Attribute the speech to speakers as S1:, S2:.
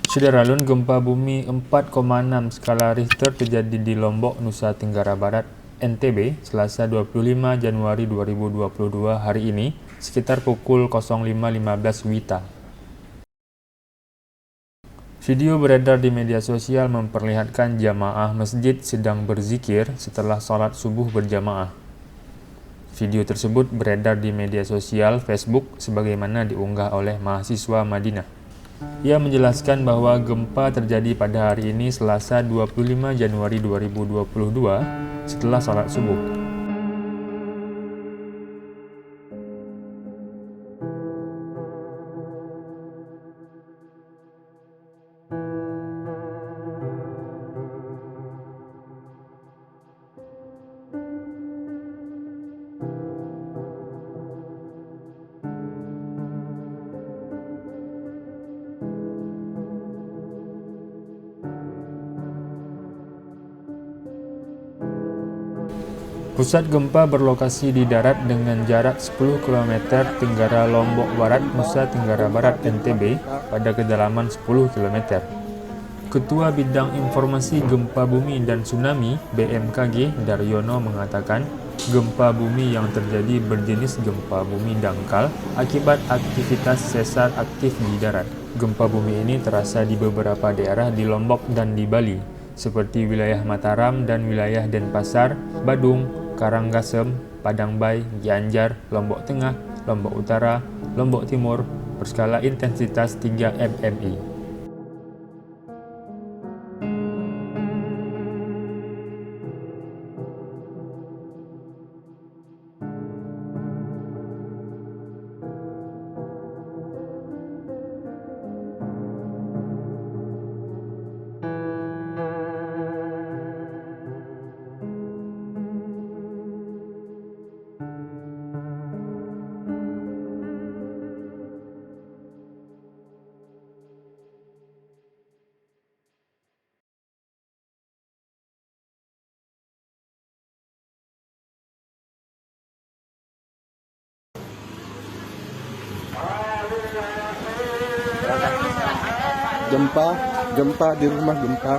S1: Saudara, gempa bumi 4,6 skala Richter terjadi di Lombok, Nusa Tenggara Barat, NTB, Selasa 25 Januari 2022 hari ini, sekitar pukul 05.15 WITA. Video beredar di media sosial memperlihatkan jamaah masjid sedang berzikir setelah sholat subuh berjamaah. Video tersebut beredar di media sosial Facebook sebagaimana diunggah oleh mahasiswa Madinah. Ia menjelaskan bahwa gempa terjadi pada hari ini Selasa 25 Januari 2022 setelah sholat subuh. Pusat gempa berlokasi di darat dengan jarak 10 km tenggara Lombok Barat, Nusa Tenggara Barat, NTB, pada kedalaman 10 km. Ketua Bidang Informasi Gempa Bumi dan Tsunami (BMKG) Daryono mengatakan, gempa bumi yang terjadi berjenis gempa bumi dangkal akibat aktivitas sesar aktif di darat. Gempa bumi ini terasa di beberapa daerah di Lombok dan di Bali, seperti wilayah Mataram dan wilayah Denpasar, Badung, Karangasem, Padang Bay, Gianyar, Lombok Tengah, Lombok Utara, Lombok Timur, berskala intensitas 3 mmi.
S2: Gempa di rumah gempa.